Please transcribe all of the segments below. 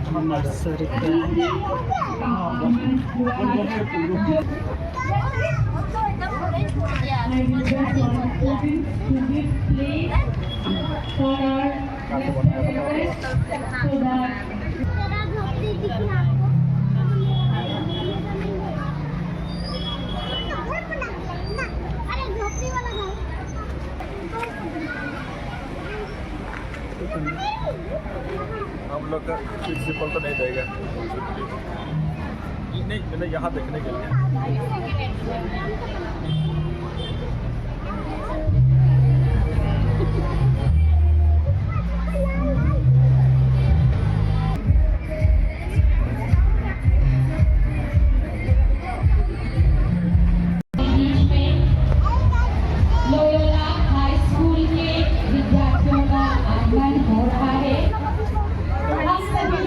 Nursery हम लोग का प्रिंसिपल तो नहीं देगा नहीं, मैंने यहाँ देखने के लिए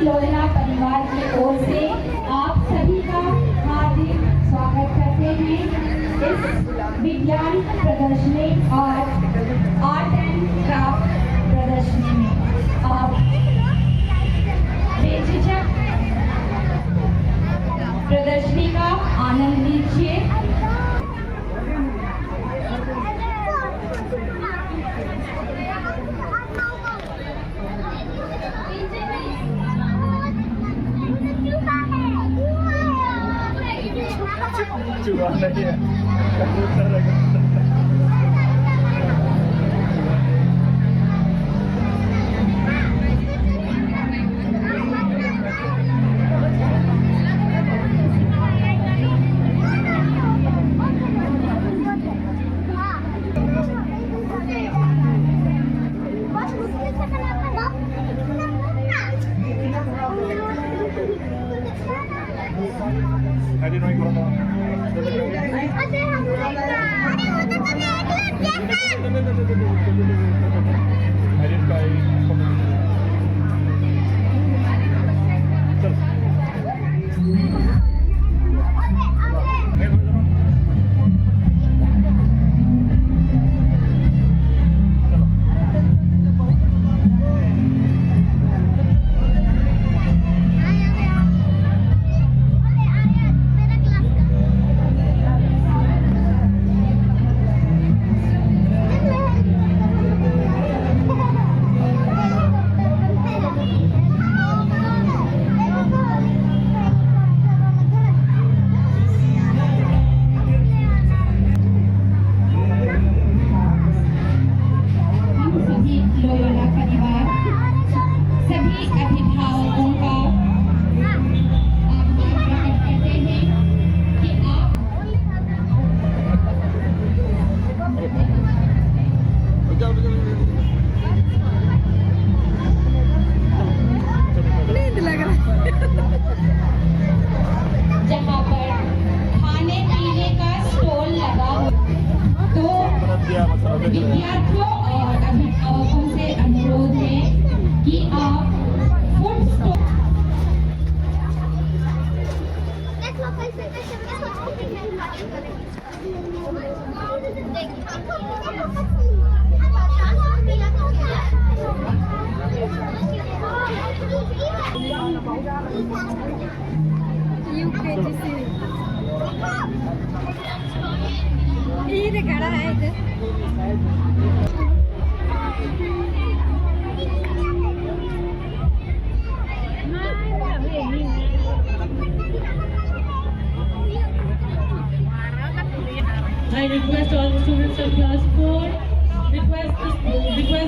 लोयला परिवार की ओर से आप सभी का हार्दिक स्वागत करते हैं इस विज्ञान प्रदर्शनी और आर्ट एंड क्राफ्ट प्रदर्शनी में। आप बेझिझक प्रदर्शनी का आनंद लीजिए। चुरा नहीं है कबूतर है। अरे नहीं करो जहाँ पर खाने पीने का स्टॉल लगा हो तो विद्यार्थियों और अभिभावकों से अनुरोध है कि आप फूड स्टॉल ये खड़ा है इधर। I request all the students of class 4, request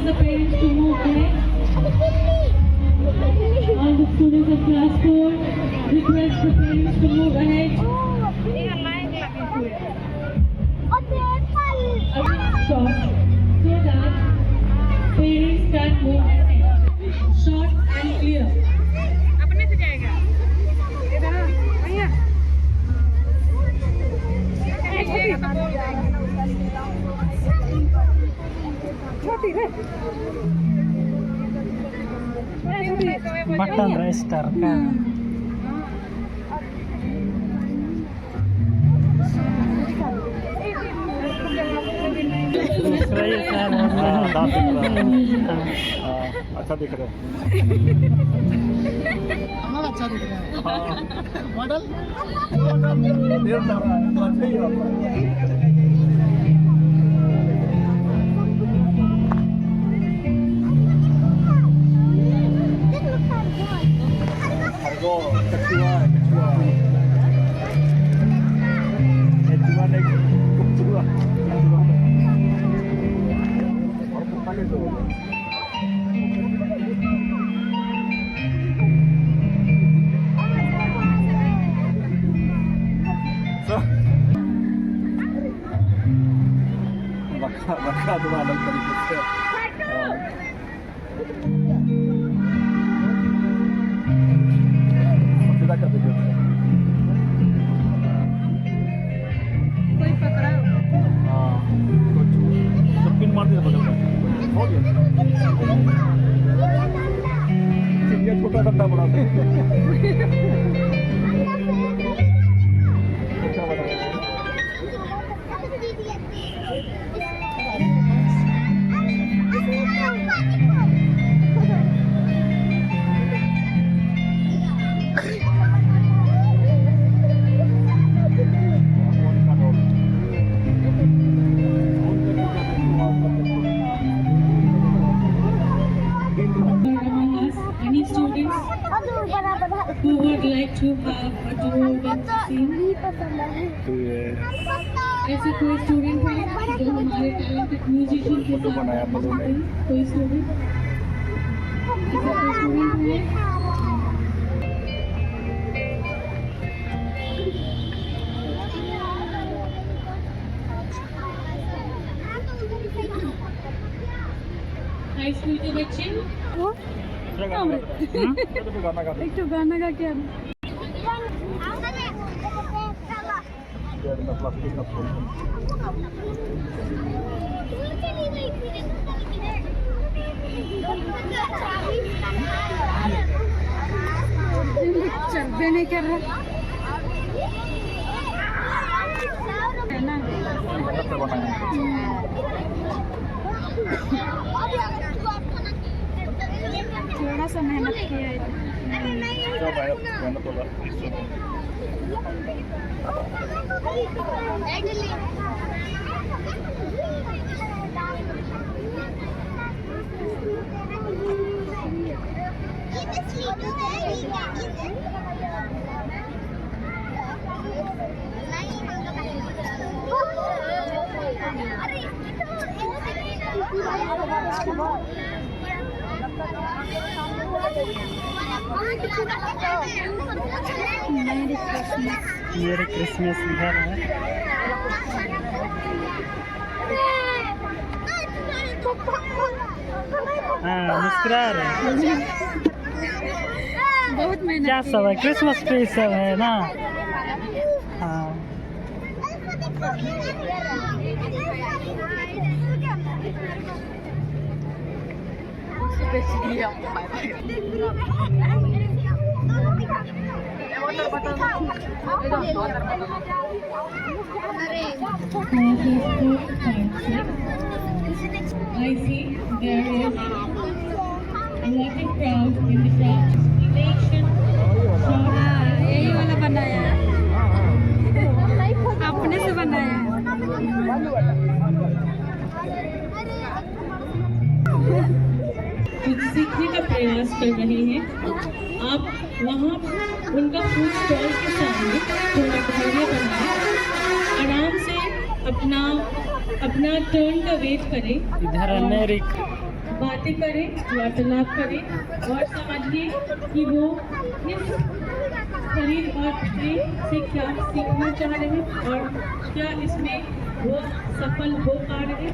the parents to move ahead. All the students of class 4, request the parents to move ahead. Short, so that parents can move ahead. Short and clear. अपने से जाएगा इधर भैया छोटी रे button register का अच्छा दिख रहा है। अच्छा दिख रहा है। मॉडल देर लग रहा है, तो अच्छा ही होगा। Argo, kecua. Kecua naik kecua. Orang depan itu. So, baka dumadang talikod siya. Kita ka video. कोई पकड़ा हाँ, तो पिन मार दिया बगल में, हो गया। चिड़िया छोटा गड्ढा बड़ा था। छोटा बड़ा था। Among us, any students who would like to have a tour with the scene? ऐसा कोई स्टूडेंट है जो हमारे टैलेंटेड म्यूजिशियन के फोटो बनाया आप लोगों ने? कोई स्टूडेंट ऐसा कोई स्टूडेंट है? हाई स्कूल के बच्चे एक तो गाना का क्या चलते नहीं कर रहा है ना। थोड़ा सा मेहनत किया है। मेरे क्रिसमस लिखा है। हाँ, मुस्कुरा रहे हैं। बहुत मेहनत क्या सब है, क्रिसमस ट्री सब है ना। हाँ, I see there is a lot of crowd in the participation. यही वाला बनाया है, अपने से बनाया है। कुछ सीखने का प्रयास कर रहे हैं। आप वहाँ उनका फूड स्टॉल के सामने थोड़ा धैर्य बनाएं, आराम से अपना टर्न का वेट करें, इधर अमेरिका बातें करें, वार्तालाप करें और समझिए कि वो इस शरीर और प्रेम से क्या सीखना चाह रहे हैं और क्या इसमें वो सफल हो पा रहे हैं।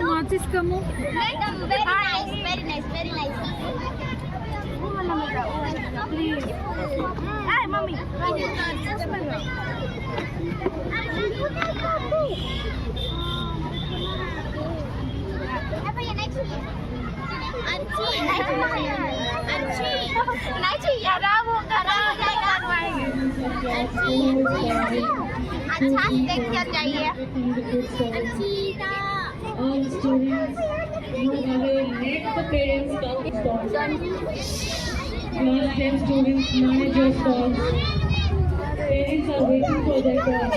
माचिस का मुंह Very nice. Please. Hi, mommy. अच्छा देख कर जाइए। All students who have let the parents come stall. Class 10 students manage your stalls. Parents are waiting for their turn.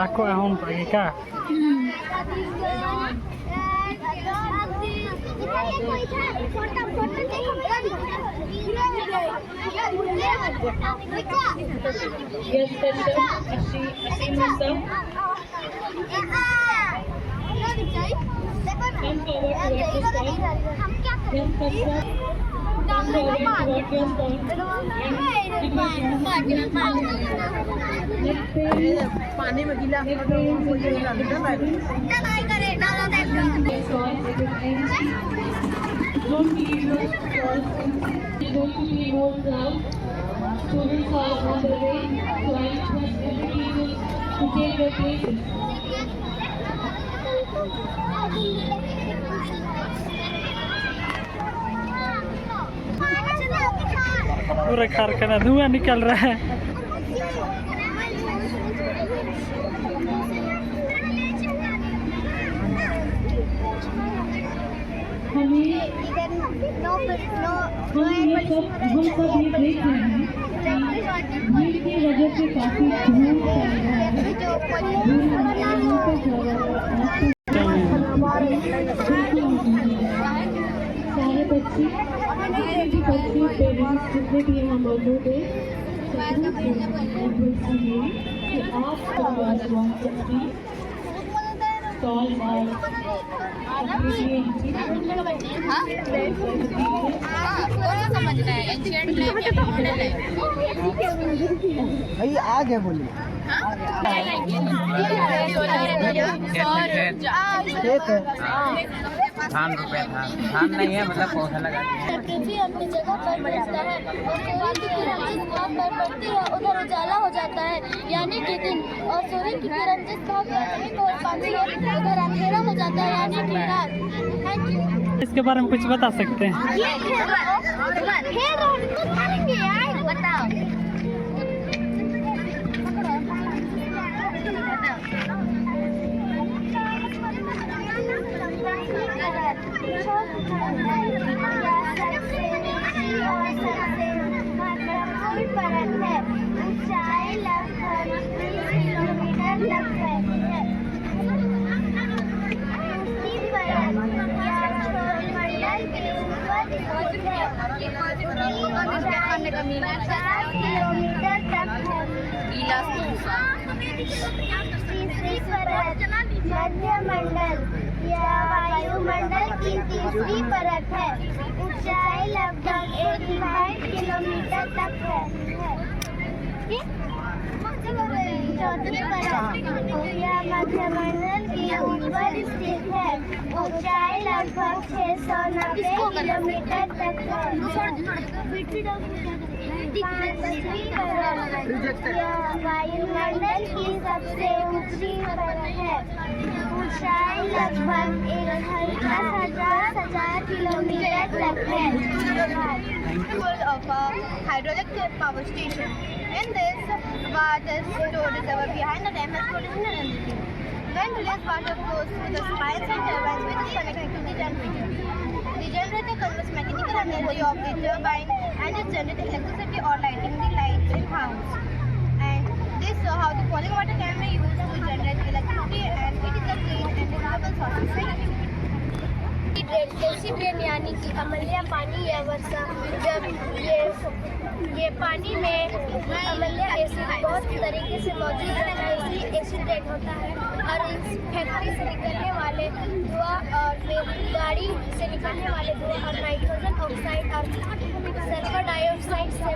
Ako ahon pagi ka. Yes, Kashyap, Asim Musa, come forward to watch your stall. Yes, Kashyap, come forward to watch your stall. पानी में गिला हो तो मुझे लगता है Don't leave your stalls. You're going to be more proud. Students are on the way, so I request every table to take their places. पूरा कारखाना धुआं निकल रहा है। हम सब ये देख रहे हैं भीड़ की वजह से काफी धूल फैल रहा है। सारे बच्चे पेरेंट्स जितने भी यहाँ मौजूद है कि आप स्टॉल और भाई आगे बोलिए। धान रुपए धान नहीं है मतलब पौधा लगा भी अपनी जगह पर मिलता है और सूर्य की किरण जिस भाव पर पड़ती है उधर उजाला हो जाता है यानी कि दिन, और सूर्य की किरण जिस भाव पर नहीं पहुंच पाती है उधर अंधेरा हो जाता है यानी कि रात। Thank you. इसके बारे में कुछ बता सकते हैं? बताओ। ऊंचाई लगभग 30 किलोमीटर तक फैली है। दूसरी परत या छोरमंडल के ऊपर स्थित है। ऊंचाई 50 किलोमीटर तक है। तीसरी परत मध्यमंडल या वायुमंडल की तीसरी परत है। ऊंचाई लगभग 85 किलोमीटर तक है। चौथी परत या मध्यमंडल के ऊपर स्थित है। ऊंचाई लगभग 690 किलोमीटर तक है। पांचवी परत या वायुमंडल की सबसे ऊंची परत है। ऊंचाई लगभग 10,000 किलोमीटर तक है। Of a hydroelectric power station. In this, water stored reservoir behind the dam is stored in an energy. When released water flows through the spines and turbines which is connected to the generator. The generator converts mechanical energy of the turbine and it generates electricity or lighting the lights in house. And this is how the falling water can be used to generate electricity and it is a clean and renewable source of energy. Decibel यानी कि अमल्या पानी या वर्षा, जब ये पानी में अमल्या acid बहुत तरीके से मौजूद रहता है इसलिए एसिडेट होता है और इस फैक्ट्री से निकलने वाले धुआं और फिर गाड़ी से निकलने वाले धुआं और नाइट्रोजन ऑक्साइड और सल्फर डाइऑक्साइड से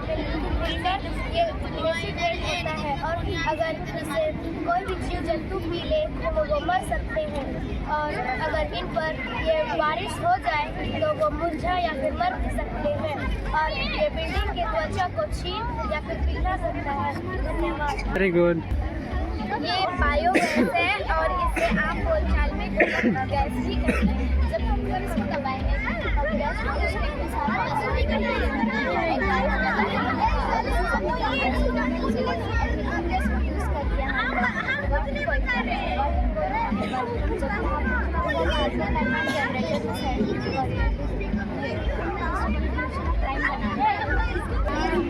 मिलकर ये एसिडेट होता है और अगर इसे कोई भी जीव जंतु पी ले तो वो मर सकते हैं और अगर इन पर ये बारिश हो जाए तो वो मुरझा या फिर मर भी सकते हैं और ये बिल्डिंग के त्वचा को छीन या फिर पिघला सकता है। धन्यवाद। Very good. ये बायोगैस है और इसे आप बोलचाल में गैस ही कहते हैं। जब हम लोग इसको दबाएंगे और गैस को उसमें इतने सारा पैसे नहीं करते हैं। गैस को यूज़ करके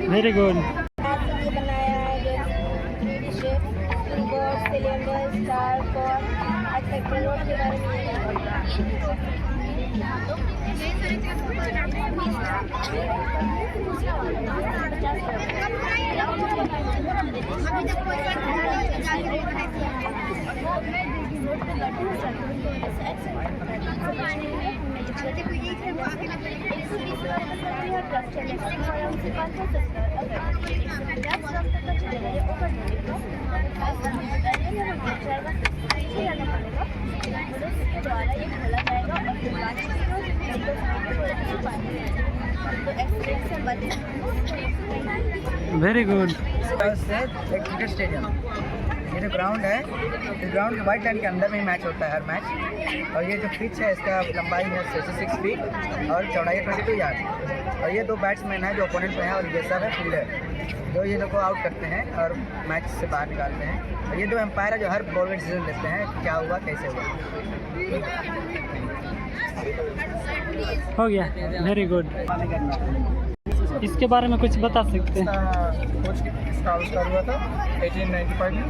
वेरी गुड। बनाया है सिलेंडर स्टार और एक्सेट्रा रोड के बारे में द्वारा ये खोला जाएगा और वेरी गुड। से एक क्रिकेट स्टेडियम, ये जो ग्राउंड है, इस ग्राउंड के वाइट लाइन के अंदर में ही मैच होता है हर मैच। और ये जो पिच है इसका लंबाई है 66 फीट और चौड़ाई 22 यार्ड। और ये 2 बैट्समैन हैं जो ओपोनेंट में है और ये सब है फील्डर जो ये लोग को आउट करते हैं और मैच से बाहर निकालते हैं। और ये 2 एम्पायर है जो हर बॉल में डिसीजन लेते हैं कि क्या हुआ कैसे हुआ। हो गया, वेरी गुड। इसके बारे में कुछ बता सकते हैं? कोच इसका आविष्कार हुआ था 1895 में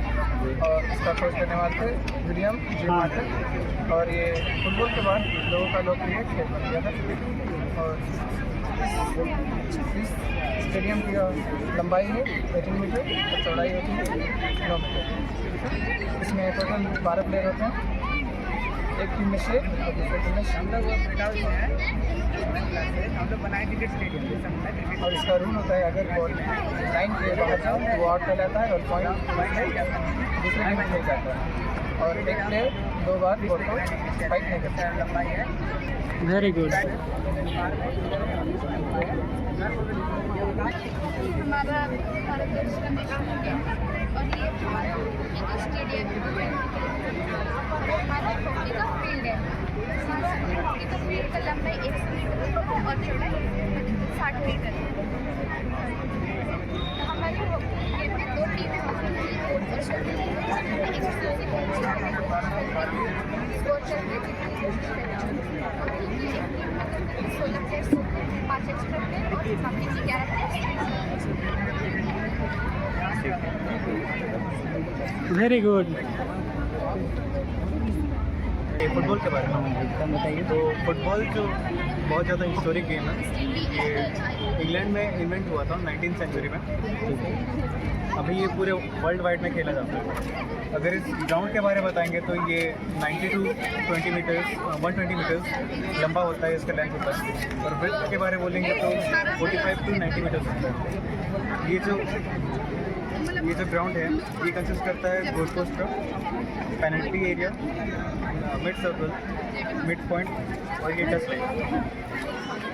और इसका खोज करने वाले थे विलियम जे मार्टिन। और ये फुटबॉल के बाद लोगों का लोकप्रिय खेल बन गया था। और इस स्टेडियम की लंबाई है 18 मीटर और चौड़ाई होती है 9 मीटर। इसमें टोटल 12 प्लेयर होते हैं, एक टीम में 6 और दूसरी टीम में 6। हम लोग बनाए क्रिकेट स्टेडियम। और इसका रूल होता है अगर बॉल लाइन के बाहर जाओ तो वो आउट कहलाता है और पॉइंट दूसरे टीम में मिल जाता है। और एक प्लेयर 2 बार बॉल को फाइट नहीं करता है। लंबाई है वेरी गुड। हमारा भारत देश का मेगा स्टेडियम और ये स्टेडियम हमारा हॉकी का फील्ड है। हॉकी का फील्ड का लंबाई 100 मीटर और चौड़ाई 60 मीटर है। हमारी गेम में 2 टीमें होती हैं। स्कोर चलते 16 प्लेयर्स 5 एक्स्ट्रा प्लेयर और बाकी 11 प्लेयर्स। Very good. फुटबॉल के बारे में बताइए। तो फुटबॉल जो बहुत ज़्यादा हिस्टोरिक गेम है, ये इंग्लैंड में इन्वेंट हुआ था 19th सेंचुरी में। अभी ये पूरे वर्ल्ड वाइड में खेला जाता है। अगर इस ग्राउंड के बारे में बताएंगे तो ये 90 to 120 मीटर्स लंबा होता है, इसका लेंथ होता है। और ब्रेथ के बारे में बोलेंगे तो 45 to 90 मीटर्स होता है। ये जो ग्राउंड है ये कंसिस्ट करता है गोल पोस्ट का, penalty area, mid circle, mid point और ये टच लाइन।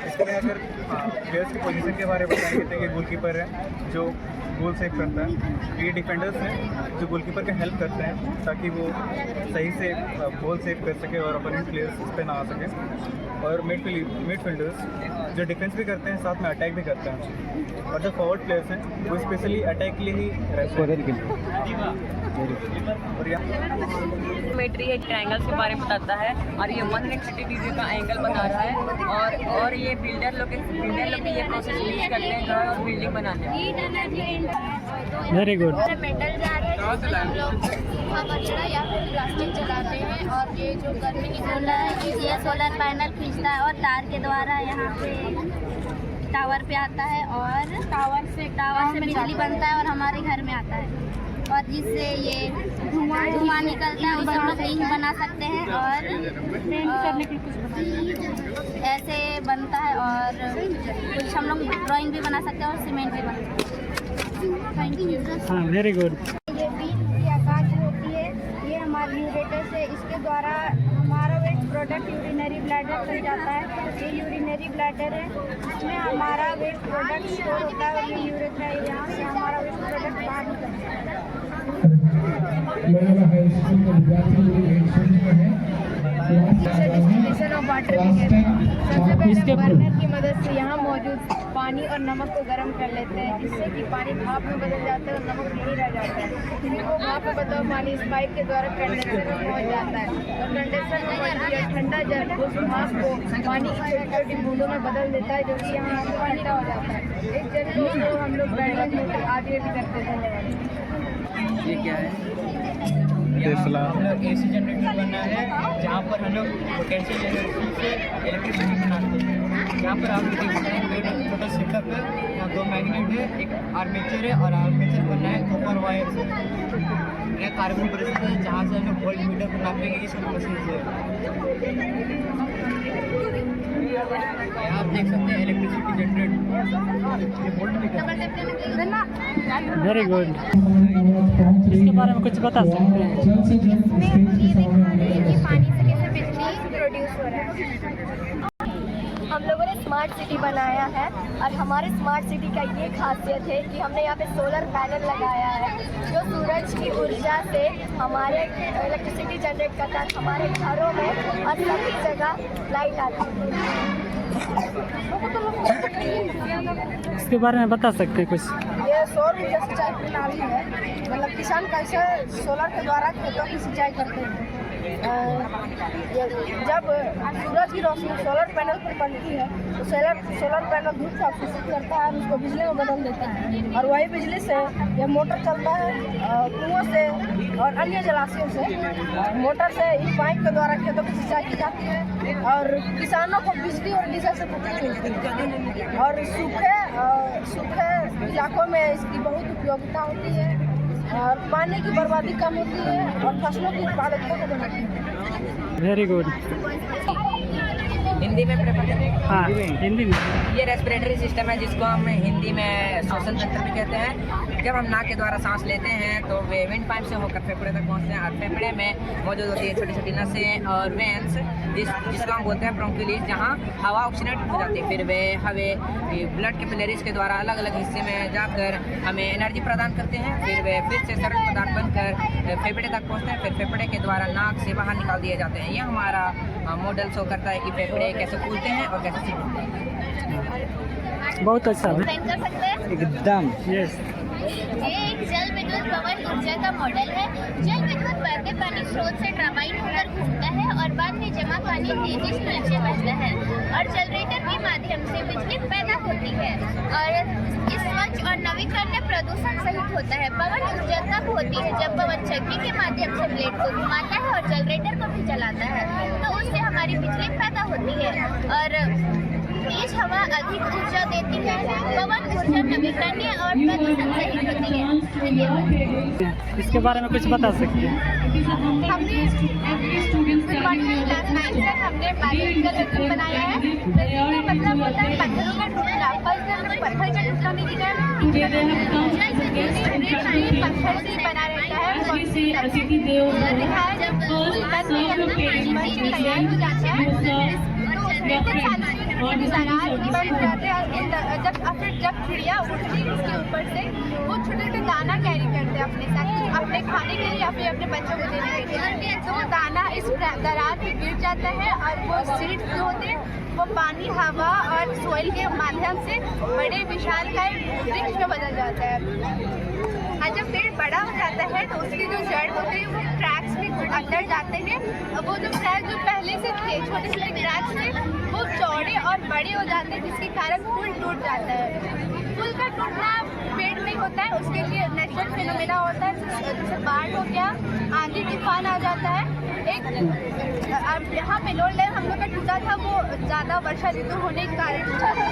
इसके लिए अगर प्लेयर्स की पोजीशन के बारे में बताएंगे तो ये गोलकीपर है जो गोल सेव करता है। ये डिफेंडर्स हैं जो गोलकीपर का हेल्प करते हैं ताकि वो सही से गोल सेव कर सके और अपोनेंट प्लेयर्स उस पर ना आ सके। और मिडफील्डर्स जो डिफेंस भी करते हैं साथ में अटैक भी करते हैं। और जो फॉरवर्ड प्लेयर्स हैं वो स्पेशली अटैक के लिए ही रहते हैं। और ज्योमेट्री एक ट्रायंगल के बारे में बताता है और ये 180 डिग्री का एंगल बना रहा है। और ये बिल्डर लोग ये प्रोसेस यूज करते हैं घर और बिल्डिंग बनाने में। Very good. मेटल जार है जिसमें हम लोग कचरा या फिर प्लास्टिक जलाते हैं और ये जो गर्मी निकलता है ये सोलर पैनल खींचता है और तार के द्वारा यहाँ पे टावर पे आता है और टावर से बिजली बनता है और हमारे घर में आता है। और जिससे ये धुआं निकलता है उससे हम लोग रिंग बना सकते हैं और ऐसे बनता है। और कुछ हम लोग ड्राइंग भी बना सकते हैं और सीमेंट भी बना सकते हैं। Thank you. हाँ, वेरी गुड। ये बीज की आकार होती है, ये हमारे यूरेटर से इसके द्वारा हमारा वेस्ट प्रोडक्ट यूरिनरी ब्लैडर बन जाता है। ये यूरिनरी ब्लैडर है इसमें हमारा वेस्ट प्रोडक्ट स्टोर होता है और ये यूरेथ्रा है, यहाँ से हमारा वेस्ट प्रोडक्ट बाहर निकलता है। लोनावाला हाई स्कूल के विद्यार्थी लोग एक सूची में है। इसके बर्नर की मदद से यहाँ मौजूद पानी और नमक को गर्म कर लेते हैं, जिससे कि पानी भाप में बदल जाता है और नमक नहीं रह जाता है। फिर वो भाप में बदला पानी इस पाइप के द्वारा कंडेंसर में पहुँच जाता है और कंडेंसर में मौजूद ठंडा जल उस भाप को पानी की छोटी छोटी बूंदों में बदल देता है, जो कि यहाँ ठंडा हो जाता है। इस जल को हम लोग बैटरी मोटर आदि भी करते थे। ये क्या है? टेस्ला। हम लोग AC जनरेटर बना है, जहाँ पर हम लोग पोटेंशियल एनर्जी से इलेक्ट्रिसिटी बनाते हैं। यहाँ पर आप देख सकते हैं छोटा सेटअप है, यहाँ 2 मैग्नेट है, एक आर्मेचर है और आर्मेचर बना है कॉपर वायर से। यह कार्बन प्रेशर है, जहाँ से हम लोग वोल्ट मीटर को नापेंगे इस मशीन से। आप देख सकते हैं electricity generate volt meter. Very good. इसके बारे में कुछ बता सकते हैं? पानी से कैसे बिजली प्रोड्यूस हो रहा है। हम लोगों ने स्मार्ट सिटी बनाया है और हमारे स्मार्ट सिटी का ये खासियत है कि हमने यहाँ पे सोलर पैनल लगाया है, जो सूरज की ऊर्जा से हमारे इलेक्ट्रिसिटी जनरेट करता है हमारे घरों में और सभी जगह लाइट आती है। इसके बारे में बता सकते हैं कुछ? ये सौर ऊर्जा सिंचाई प्रणाली है, मतलब किसान कैसे सोलर के द्वारा खेतों की सिंचाई करते हैं। जब सूरज की रोशनी सोलर पैनल पर पड़ती है तो सोलर पैनल धूप को अवशोषित करता है और उसको बिजली में बदल देता है, और वही बिजली से यह मोटर चलता है कुओं से और अन्य जलाशयों से। मोटर से इस पाइप के द्वारा खेतों की सिंचाई की जाती है और किसानों को बिजली और डीजल से बचत मिलती है। और सूखे इलाकों में इसकी बहुत उपयोगिता होती है और पानी की बर्बादी कम होती है और फसलों की उत्पादकता को बढ़ाती है। Very good. हिंदी में प्रेफर करें? हाँ, हिंदी में। ये रेस्पिरेटरी सिस्टम है, जिसको हम हिंदी में श्वसन तंत्र भी कहते हैं। जब हम नाक के द्वारा सांस लेते हैं तो वे विंड पाइप से होकर फेफड़े तक पहुंचते हैं और फेफड़े में मौजूद होती है छोटी छोटी नसें और वेंस, जिसको हम बोलते हैं ब्रोंकियल्स, जहां हवा ऑक्सीनेट हो जाती है। फिर वे हवे ब्लड कैपिलरीज के द्वारा अलग अलग हिस्से में जाकर हमें एनर्जी प्रदान करते हैं। फिर वे फिर से सरल पदार्थ बनकर फेफड़े तक पहुँचते हैं। फिर फेफड़े के द्वारा नाक से बाहर निकाल दिए जाते हैं। यह हमारा मॉडल शो करता है कि फेफड़े कैसे फूलते हैं और कैसे सिकुड़ते हैं। बहुत अच्छा है। एक्सप्लेन कर सकते हैं? एकदम यस। ये एक जल विद्युत पवन ऊर्जा का मॉडल है। जल विद्युत बहते पानी स्रोत से टरबाइन होकर घूमता है और बाद में जमा पानी तेजी से नीचे बहता है और जनरेटर के माध्यम से बिजली पैदा होती है और इस स्वच्छ और नवीकरणीय प्रदूषण सहित होता है। पवन ऊर्जा तब होती है जब पवन चक्की के माध्यम से ब्लेड को घुमाता है और जनरेटर को भी चलाता है, तो उससे हमारी बिजली पैदा होती है। और तेज हवा अधिक ऊर्जा देती है। पवन ऊर्जा नवीकरणीय और प्रदूषण सहित होती है। इसके बारे में कुछ बता सकते हैं? हमने क्लास 9 तक हमने बायोलॉजिकल रेजिन बनाया है। रेजिन का मतलब होता है पत्थरों का टुकड़ा। पत्थर का टुकड़ा नहीं दिखा है, पत्थर से बना रहता है। दिखाया जब तैयार हो जाते हैं जब चिड़िया उड़ती है उसके ऊपर से वो छोटे छोटे दाना कैरी करते हैं अपने साथ, अपने खाने के लिए या फिर अपने बच्चों को देने के लिए। तो वो दाना इस दरार पे गिर जाता है और वो सीड्स जो होते हैं वो पानी, हवा और सोइल के माध्यम से बड़े विशाल का वृक्ष में बदल जाता है। और जब पेड़ बड़ा हो जाता है तो उसके जो जड़ होते हैं वो क्रैक्स में अंदर जाते हैं। वो जो क्रैक जो पहले से थे छोटे छोटे क्रैक्स थे वो चौड़े और बड़े हो जाते हैं, जिसके कारण फूल टूट जाता है। फूल का टूटना पेड़ में होता है, उसके लिए नेचुरल फिनोमेना होता है, जैसे बाढ़ हो गया, आंधी तूफान आ जाता है। एक यहाँ पे लोड लेवल हम लोग का टूटा था, वो ज़्यादा वर्षा ऋतु होने के कारण टूटा था।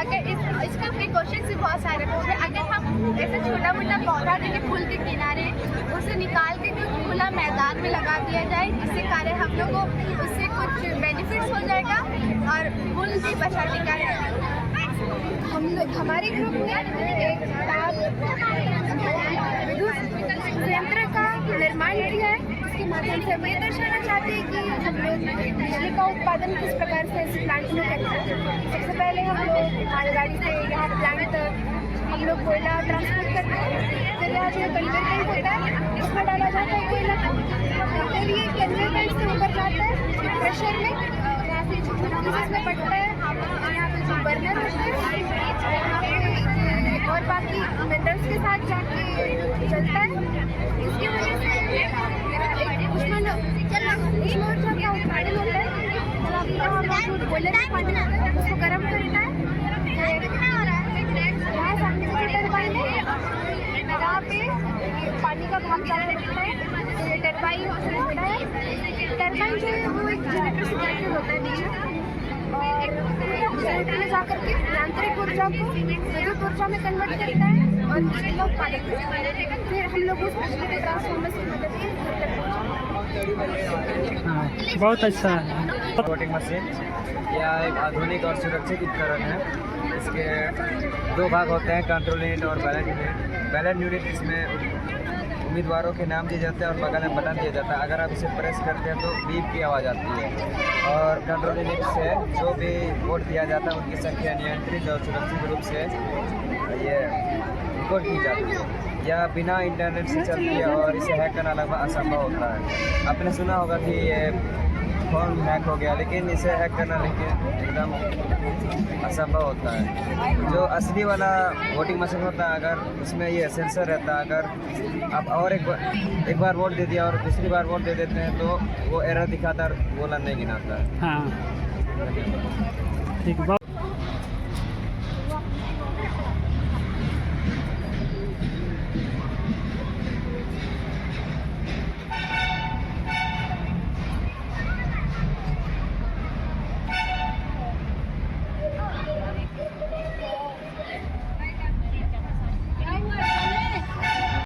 अगर इसके क्वेश्चन से बहुत सारे पूछे, अगर हम ऐसे छोटा मोटा पौधा देंगे फूल के किनारे, उसे निकाल के जो खुला मैदान में लगा दिया जाए, जिससे कारण हम लोग को उससे कुछ बेनिफिट्स हो जाएगा और फूल भी बचाने का है। हम लोग हमारे ग्रुप ने एक यंत्र का निर्माण किया है, इसके माध्यम से हम ये दर्शाना चाहते हैं कि हम लोग बिजली का उत्पादन किस प्रकार से इस प्लांट में करते हैं। सबसे पहले हम लोग मालगाड़ी से यहाँ प्लांट तक हम लोग कोयला ट्रांसपोर्ट करते हैं, फिर यहाँ पे कन्वेयर बेल्ट होता है, उसमें डाला जाता है कोयला, फिर ये कन्वेयर बेल्ट से ऊपर जाता है प्रेशर में, यहाँ से जो इसमें पड़ता है, यहाँ पे जो बर्नर होता है, यहाँ पे और बाकी मिनरल्स के साथ जाके चलता है। इसकी वजह से उसमें ऊर्जा का उत्पादन होता है, बॉयलर में पानी होता है, उसको गर्म करना है। यहाँ सामने से टरबाइन है, यहाँ पे पानी का भाप डाला रहता है, तो ये टरबाइन होता है। टरबाइन जो है वो एक जनरेटर से कनेक्टेड होता है नीचे, और जनरेटर में जाकर के यांत्रिक ऊर्जा को विद्युत ऊर्जा में कन्वर्ट करता है और बिजली का उत्पादन करता है। फिर हम लोग उस बिजली को ट्रांसफार्मर की मदद से घर तक पहुँचाते हैं। हाँ, बहुत अच्छा है। वोटिंग मशीन यह एक आधुनिक और सुरक्षित उपकरण है। इसके दो भाग होते हैं, कंट्रोल यूनिट और बैलेंस यूनिट। बैलेंस यूनिट इसमें उम्मीदवारों के नाम दिए जाते हैं और बगल में बटन दिया जाता है। अगर आप इसे प्रेस करते हैं तो बीप की आवाज़ आती है। और कंट्रोल यूनिट से जो भी वोट दिया जाता है उनकी संख्या नियंत्रित और सुरक्षित रूप से ये रिकॉर्ड की जाती है। यह बिना इंटरनेट से चलती है और इसे हैक करना लगभग असंभव होता है। आपने सुना होगा कि ये फ़ोन हैक हो गया, लेकिन इसे हैक करना एकदम असंभव होता है। जो असली वाला वोटिंग मशीन होता है, अगर उसमें ये सेंसर रहता है, अगर आप और एक बार वोट दे दिया और दूसरी बार वोट दे देते हैं तो वो एरर दिखाता है, बोला नहीं गिनाता है। हाँ, ठीक है।